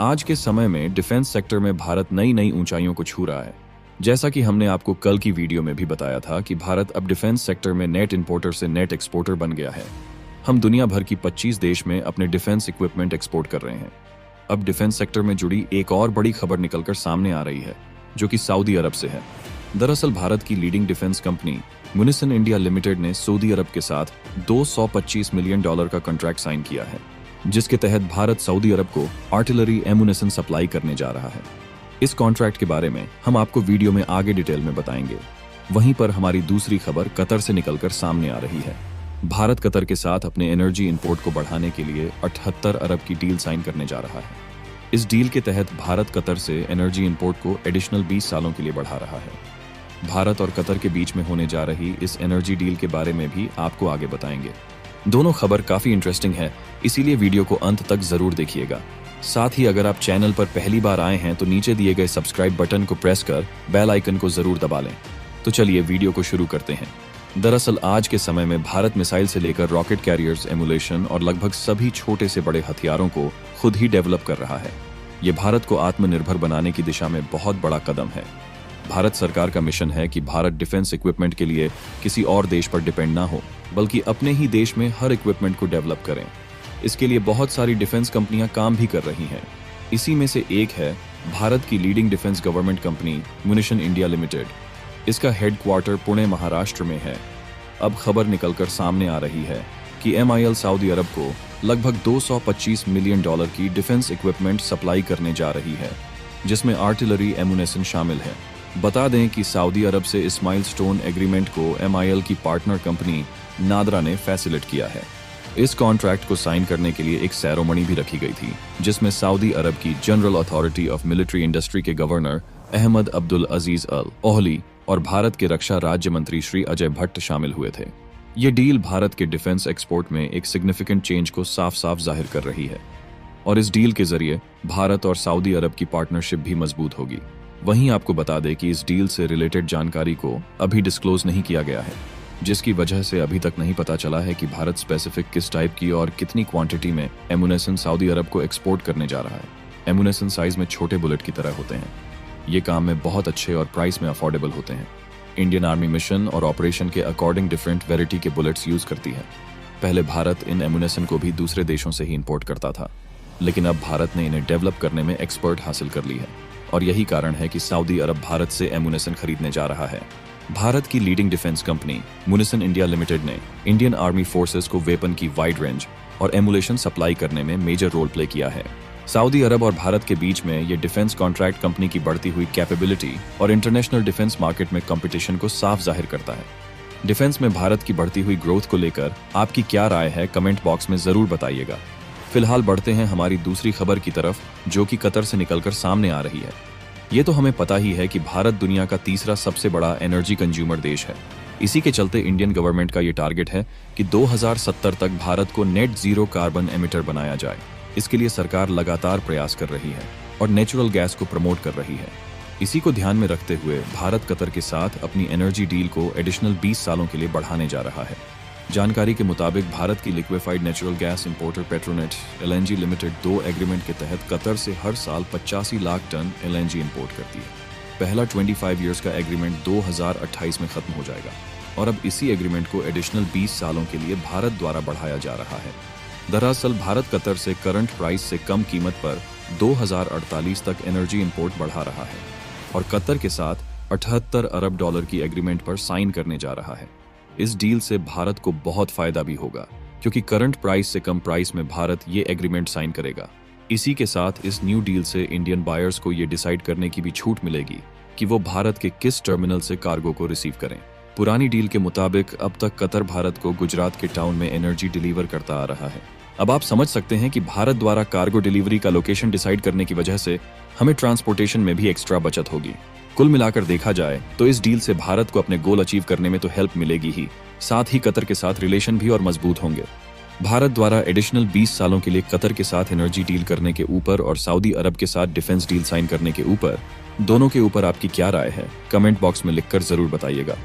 आज के समय में डिफेंस सेक्टर में भारत नई नई ऊंचाइयों को छू रहा है। जैसा कि हमने आपको कल की वीडियो में भी बताया था कि भारत अब डिफेंस सेक्टर में नेट इंपोर्टर से नेट एक्सपोर्टर बन गया है। हम दुनिया भर की 25 देश में अपने डिफेंस इक्विपमेंट एक्सपोर्ट कर रहे हैं। अब डिफेंस सेक्टर में जुड़ी एक और बड़ी खबर निकलकर सामने आ रही है, जो कि सऊदी अरब से है। दरअसल भारत की leading defence company Munitions India Limited ने सऊदी अरब के साथ $225 मिलियन का कॉन्ट्रैक्ट साइन किया है, जिसके तहत भारत सऊदी अरब को आर्टिलरी एमुनेशन सप्लाई करने जा रहा है। इस कॉन्ट्रैक्ट के बारे में हम आपको वीडियो में आगे डिटेल में बताएंगे। वहीं पर हमारी दूसरी खबर कतर से निकलकर सामने आ रही है। भारत कतर के साथ अपने एनर्जी इंपोर्ट को बढ़ाने के लिए 78 अरब की डील साइन करने जा रहा है। इस डील के तहत भारत कतर से एनर्जी इंपोर्ट को एडिशनल 20 सालों के लिए बढ़ा रहा है। भारत और कतर के बीच में होने जा रही इस एनर्जी डील के बारे में भी आपको आगे बताएंगे। दोनों खबर काफी इंटरेस्टिंग है, इसीलिए वीडियो को अंत तक जरूर देखिएगा। साथ ही अगर आप चैनल पर पहली बार आए हैं तो नीचे दिए गए सब्सक्राइब बटन को प्रेस कर बेल आइकन को जरूर दबा लें। तो चलिए वीडियो को शुरू करते हैं। दरअसल आज के समय में भारत मिसाइल से लेकर रॉकेट कैरियर्स, एमुलेशन और लगभग सभी छोटे से बड़े हथियारों को खुद ही डेवलप कर रहा है। ये भारत को आत्मनिर्भर बनाने की दिशा में बहुत बड़ा कदम है। भारत सरकार का मिशन है कि भारत डिफेंस इक्विपमेंट के लिए किसी और देश पर डिपेंड ना हो, बल्कि अपने ही देश में हर इक्विपमेंट को डेवलप करें। इसके लिए बहुत सारी डिफेंस कंपनियां काम भी कर रही हैं। इसी में से एक है भारत की leading defence government company Munitions India Limited. इसका हेडक्वार्टर पुणे, महाराष्ट्र में है। अब खबर निकलकर सामने आ रही है कि MIL सऊदी अरब को लगभग $225 मिलियन की डिफेंस इक्विपमेंट सप्लाई करने जा रही है, जिसमें आर्टिलरी एमुनेशन शामिल है। बता दें कि सऊदी अरब से इस माइलस्टोन एग्रीमेंट को MIL की पार्टनर कंपनी नादरा ने फैसिलिट किया है। इस कॉन्ट्रैक्ट को साइन करने के लिए एक सेरेमनी भी रखी गई थी, जिसमें सऊदी अरब की general authority of military industry के गवर्नर अहमद अब्दुल अजीज अल ओहली और भारत के रक्षा राज्य मंत्री श्री अजय भट्ट शामिल हुए थे। ये डील भारत के डिफेंस एक्सपोर्ट में एक सिग्निफिकेंट चेंज को साफ साफ जाहिर कर रही है और इस डील के जरिए भारत और सऊदी अरब की पार्टनरशिप भी मजबूत होगी। वहीं आपको बता दें कि इस डील से रिलेटेड जानकारी को अभी डिस्क्लोज नहीं किया गया है, जिसकी वजह से अभी तक नहीं पता चला है कि भारत स्पेसिफिक किस टाइप की और कितनी क्वांटिटी में एमुनेशन सऊदी अरब को एक्सपोर्ट करने जा रहा है। एमुनेशन साइज में छोटे बुलेट की तरह होते हैं। ये काम में बहुत अच्छे और प्राइस में अफोर्डेबल होते हैं। इंडियन आर्मी मिशन और ऑपरेशन के अकॉर्डिंग डिफरेंट वेराइटी के बुलेट्स यूज करती है। पहले भारत इन एमुनेशन को भी दूसरे देशों से ही इंपोर्ट करता था, लेकिन अब भारत ने इन्हें डेवलप करने में एक्सपर्ट हासिल कर ली है और यही कारण है कि सऊदी अरब भारत से एमुनेशन खरीदने जा रहा है। भारत की leading defence company Munitions India Limited ने इंडियन आर्मी फोर्सेस को वेपन की वाइड रेंज और एमुलेशन सप्लाई करने में मेजर रोल प्ले किया है। सऊदी अरब और भारत के बीच में ये डिफेंस कॉन्ट्रैक्ट कंपनी की बढ़ती हुई कैपेबिलिटी और इंटरनेशनल डिफेंस मार्केट में कंपटीशन को साफ जाहिर करता है। डिफेंस में भारत की बढ़ती हुई ग्रोथ को लेकर आपकी क्या राय है, कमेंट बॉक्स में जरूर बताइएगा। फिलहाल बढ़ते हैं हमारी दूसरी खबर की तरफ, जो कि कतर से निकलकर सामने आ रही है। ये तो हमें पता ही है कि भारत दुनिया का तीसरा सबसे बड़ा एनर्जी कंज्यूमर देश है। इसी के चलते इंडियन गवर्नमेंट का ये टारगेट है कि 2070 तक भारत को नेट जीरो कार्बन एमिटर बनाया जाए। इसके लिए सरकार लगातार प्रयास कर रही है और नेचुरल गैस को प्रमोट कर रही है। इसी को ध्यान में रखते हुए भारत कतर के साथ अपनी एनर्जी डील को एडिशनल 20 सालों के लिए बढ़ाने जा रहा है। जानकारी के मुताबिक भारत की liquefied natural gas importer Petronet LNG limited 2 agreement के तहत कतर से हर साल 85 लाख टन LNG इंपोर्ट करती है। पहला 25 इयर्स का एग्रीमेंट 2028 में खत्म हो जाएगा और अब इसी एग्रीमेंट को एडिशनल 20 सालों के लिए भारत द्वारा बढ़ाया जा रहा है। दरअसल भारत कतर से करंट प्राइस से कम कीमत पर 2048 तक एनर्जी इंपोर्ट बढ़ा रहा है और कतर के साथ 78 अरब डॉलर की एग्रीमेंट पर साइन करने जा रहा है। इस डील से भारत को बहुत फायदा भी होगा, क्योंकि करंट प्राइस से कम प्राइस में भारत ये एग्रीमेंट साइन करेगा। इसी के साथ इस न्यू डील से इंडियन बायर्स को ये डिसाइड करने की भी छूट मिलेगी कि वो भारत के किस टर्मिनल से कार्गो को रिसीव करें। पुरानी डील के मुताबिक अब तक कतर भारत को गुजरात के टाउन में एनर्जी डिलीवर करता आ रहा है। अब आप समझ सकते हैं कि भारत द्वारा कार्गो डिलीवरी का लोकेशन डिसाइड करने की वजह से हमें ट्रांसपोर्टेशन में भी एक्स्ट्रा बचत होगी। कुल मिलाकर देखा जाए तो इस डील से भारत को अपने गोल अचीव करने में तो हेल्प मिलेगी ही, साथ ही कतर के साथ रिलेशन भी और मजबूत होंगे। भारत द्वारा एडिशनल 20 सालों के लिए कतर के साथ एनर्जी डील करने के ऊपर और सऊदी अरब के साथ डिफेंस डील साइन करने के ऊपर, दोनों के ऊपर आपकी क्या राय है, कमेंट बॉक्स में लिखकर जरूर बताइएगा।